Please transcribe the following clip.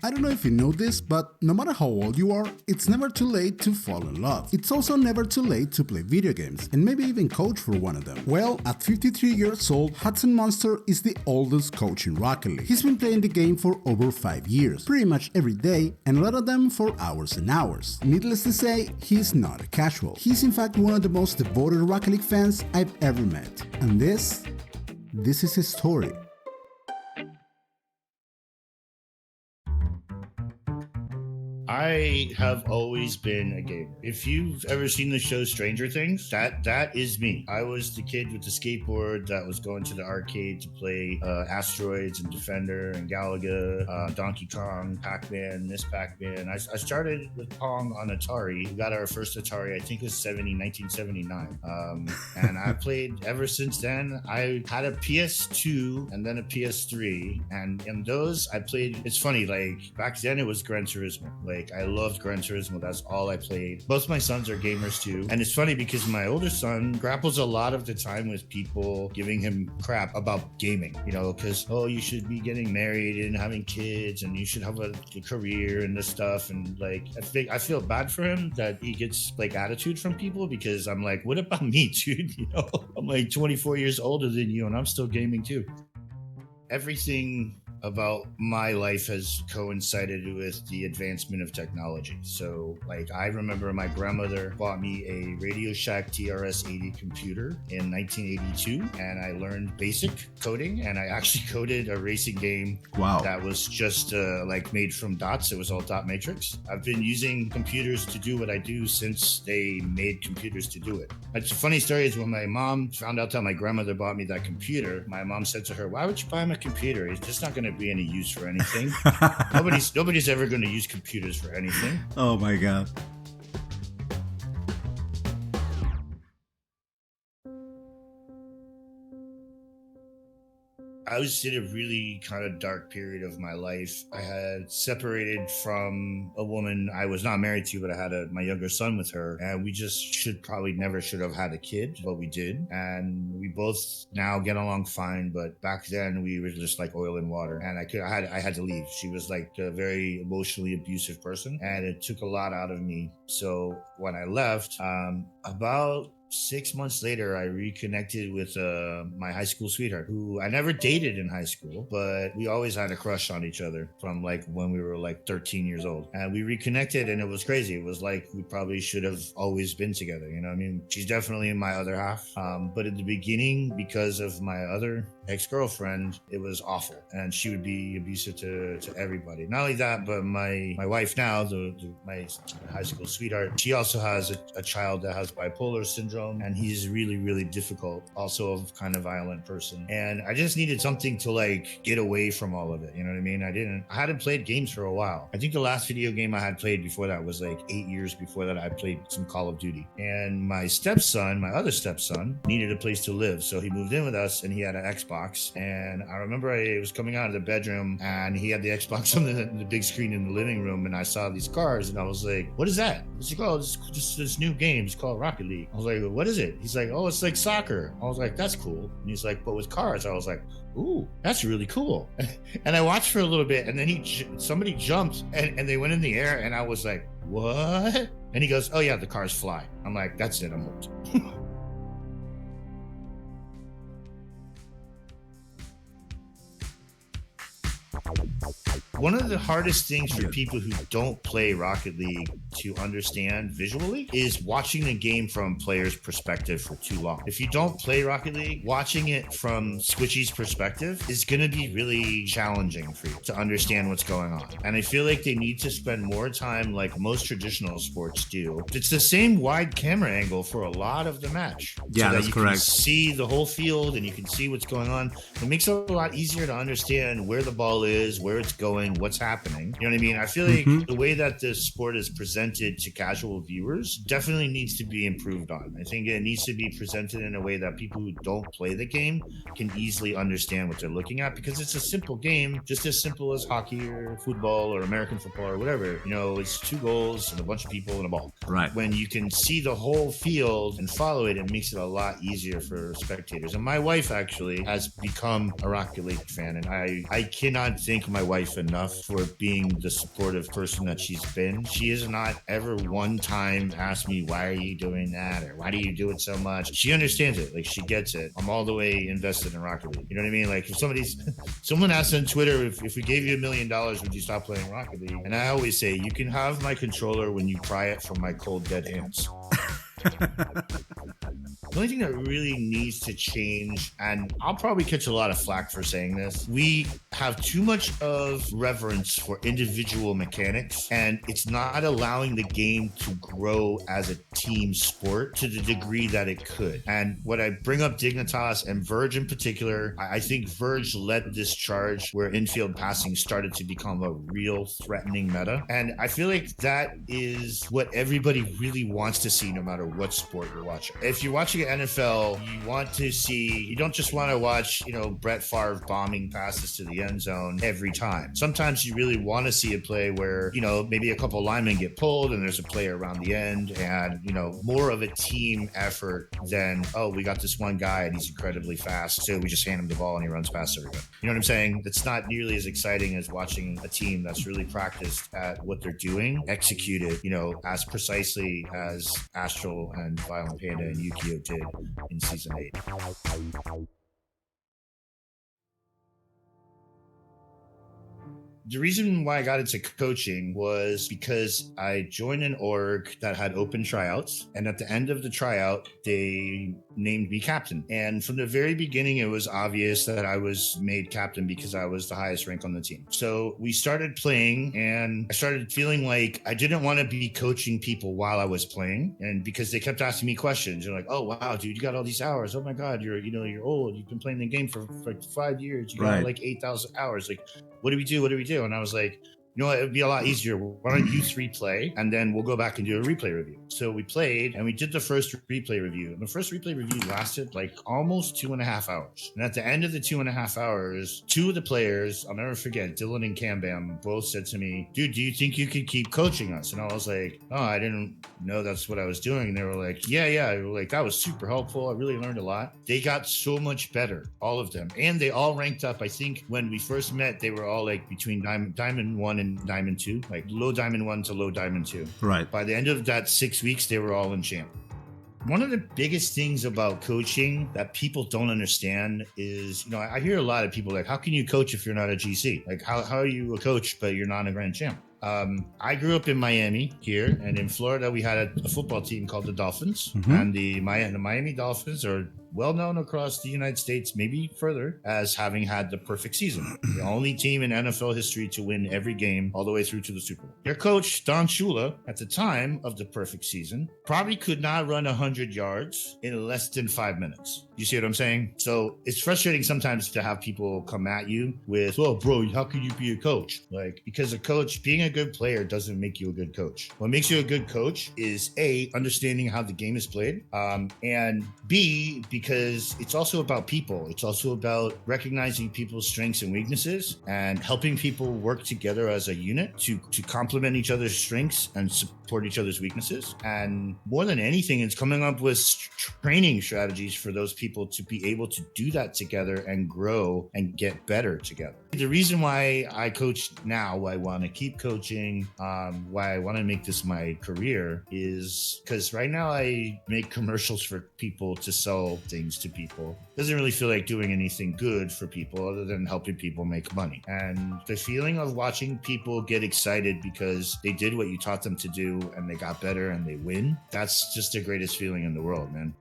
I don't know if you know this, but no matter how old you are, it's never too late to fall in love. It's also never too late to play video games, and maybe even coach for one of them. Well, at 53 years old, Hotzenmonster is the oldest coach in Rocket League. He's been playing the game for over 5 years, pretty much every day, and a lot of them for hours and hours. Needless to say, he's not a casual. He's in fact one of the most devoted Rocket League fans I've ever met. And this is his story. I have always been a gamer. If you've ever seen the show Stranger Things, that is me. I was the kid with the skateboard that was going to the arcade to play Asteroids and Defender and Galaga, Donkey Kong, Pac-Man, Miss Pac-Man. I started with Pong on Atari. We got our first Atari, I think it was 1979. And I played ever since then. I had a PS2 and then a PS3. And in those, I played, it's funny, like back then it was Gran Turismo. Like I loved Gran Turismo. That's all I played. Both my sons are gamers too. And it's funny because my older son grapples a lot of the time with people giving him crap about gaming, you know, because, oh, you should be getting married and having kids and you should have a career and this stuff. And like, I feel bad for him that he gets like attitude from people because I'm like, what about me, dude? You know, I'm like 24 years older than you and I'm still gaming too. Everything about my life has coincided with the advancement of technology. So like I remember my grandmother bought me a Radio Shack TRS-80 computer in 1982 and I learned basic coding and I actually coded a racing game that was just like made from dots. It was all dot matrix. I've been using computers to do what I do since they made computers to do it. It's a funny story is when my mom found out that my grandmother bought me that computer, my mom said to her, why would you buy him a computer? It's just not going to be any use for anything. Nobody's ever going to use computers for anything. Oh my god. I was in a really kind of dark period of my life. I had separated from a woman I was not married to, but I had my younger son with her. And we just never should have had a kid, but we did. And we both now get along fine. But back then we were just like oil and water. And I had to leave. She was like a very emotionally abusive person. And it took a lot out of me. So when I left, about 6 months later, I reconnected with my high school sweetheart, who I never dated in high school, but we always had a crush on each other from like when we were like 13 years old. And we reconnected and it was crazy. It was like we probably should have always been together. You know what I mean? She's definitely in my other half. But in the beginning, because of my other ex-girlfriend, it was awful. And she would be abusive to everybody. Not only that, but my wife now, my high school sweetheart, she also has a child that has bipolar syndrome. And he's really, really difficult, also a kind of violent person. And I just needed something to like get away from all of it. You know what I mean? I hadn't played games for a while. I think the last video game I had played before that was like 8 years before that I played some Call of Duty. And my other stepson, needed a place to live. So he moved in with us and he had an Xbox. And I remember I was coming out of the bedroom and he had the Xbox on the big screen in the living room. And I saw these cars and I was like, what is that? He's like, oh, it's just this new game. It's called Rocket League. I was like, what is it? He's like, oh, it's like soccer. I was like, that's cool. And he's like, but with cars. I was like, ooh, that's really cool. And I watched for a little bit and then somebody jumped and they went in the air and I was like, what? And he goes, oh yeah, the cars fly. I'm like, that's it, I'm hooked. One of the hardest things for people who don't play Rocket League to understand visually is watching the game from players' perspective for too long. If you don't play Rocket League, watching it from Squishy's perspective is going to be really challenging for you to understand what's going on. And I feel like they need to spend more time like most traditional sports do. It's the same wide camera angle for a lot of the match. Yeah, so that's you correct. Can see the whole field and you can see what's going on. It makes it a lot easier to understand where the ball is, where it's going, what's happening. You know what I mean? I feel like the way that this sport is presented presented to casual viewers definitely needs to be improved on. I think it needs to be presented in a way that people who don't play the game can easily understand what they're looking at, because it's a simple game, just as simple as hockey or football or American football or whatever. You know, it's 2 goals and a bunch of people and a ball. Right. When you can see the whole field and follow it, it makes it a lot easier for spectators. And my wife actually has become a Rocket League fan, and I cannot thank my wife enough for being the supportive person that she's been. She has not ever one time asked me, why are you doing that? Or why do you do it so much? She understands it. Like, she gets it. I'm all the way invested in Rocket League. You know what I mean? Like, if someone asked on Twitter, if we gave you $1 million, would you stop playing Rocket League? And I always say, you can have my controller when you pry it from my cold, dead hands. The only thing that really needs to change, and I'll probably catch a lot of flack for saying this, we have too much of reverence for individual mechanics, and it's not allowing the game to grow as a team sport to the degree that it could. And when I bring up Dignitas and Verge in particular, I think Verge led this charge where infield passing started to become a real threatening meta. And I feel like that is what everybody really wants to see, no matter what sport you're watching. If you're watching NFL, you don't just want to watch, Brett Favre bombing passes to the end zone every time. Sometimes you really want to see a play where, maybe a couple linemen get pulled and there's a play around the end, and, more of a team effort than, oh, we got this one guy and he's incredibly fast, so we just hand him the ball and he runs past everyone. You know what I'm saying? It's not nearly as exciting as watching a team that's really practiced at what they're doing, executed, as precisely as Astral and Violent Panda and Yukio did in season 8. The reason why I got into coaching was because I joined an org that had open tryouts, and at the end of the tryout, they named me captain. And from the very beginning, it was obvious that I was made captain because I was the highest rank on the team. So we started playing, and I started feeling like I didn't want to be coaching people while I was playing, and because they kept asking me questions. They're like, "Oh wow, dude, you got all these hours. Oh my God, you're old. You've been playing the game for like 5 years. You got like 8,000 hours. Like, what do we do? What do we do?" And I was like, it would be a lot easier. Why don't you 3 play, and then we'll go back and do a replay review. So we played, and we did the first replay review. And the first replay review lasted like almost 2.5 hours. And at the end of the 2.5 hours, 2 of the players, I'll never forget, Dylan and Cam Bam, both said to me, "Dude, do you think you could keep coaching us?" And I was like, "Oh, I didn't know that's what I was doing." And they were like, yeah. They were like, "That was super helpful. I really learned a lot." They got so much better, all of them. And they all ranked up. I think when we first met, they were all like between Diamond 1 and Diamond 2, like low Diamond 1 to low Diamond 2. Right. By the end of that 6 weeks, they were all in champ. One of the biggest things about coaching that people don't understand is, I hear a lot of people like, how can you coach if you're not a GC? Like, how are you a coach, but you're not a grand champ? I grew up in Miami here, and in Florida, we had a football team called the Dolphins. Mm-hmm. And the Miami Dolphins are well known across the United States, maybe further, as having had the perfect season. The only team in NFL history to win every game all the way through to the Super Bowl. Their coach, Don Shula, at the time of the perfect season, probably could not run 100 yards in less than 5 minutes. You see what I'm saying? So it's frustrating sometimes to have people come at you with, "Oh, bro, how can you be a coach?" Like, because a coach, being a good player doesn't make you a good coach. What makes you a good coach is A, understanding how the game is played, and B, because it's also about people. It's also about recognizing people's strengths and weaknesses and helping people work together as a unit to complement each other's strengths and support each other's weaknesses. And more than anything, it's coming up with training strategies for those people to be able to do that together and grow and get better together. The reason why I coach now, why I want to keep coaching, why I want to make this my career, is because right now I make commercials for people to sell things to people. Doesn't really feel like doing anything good for people other than helping people make money. And the feeling of watching people get excited because they did what you taught them to do and they got better and they win, that's just the greatest feeling in the world, man.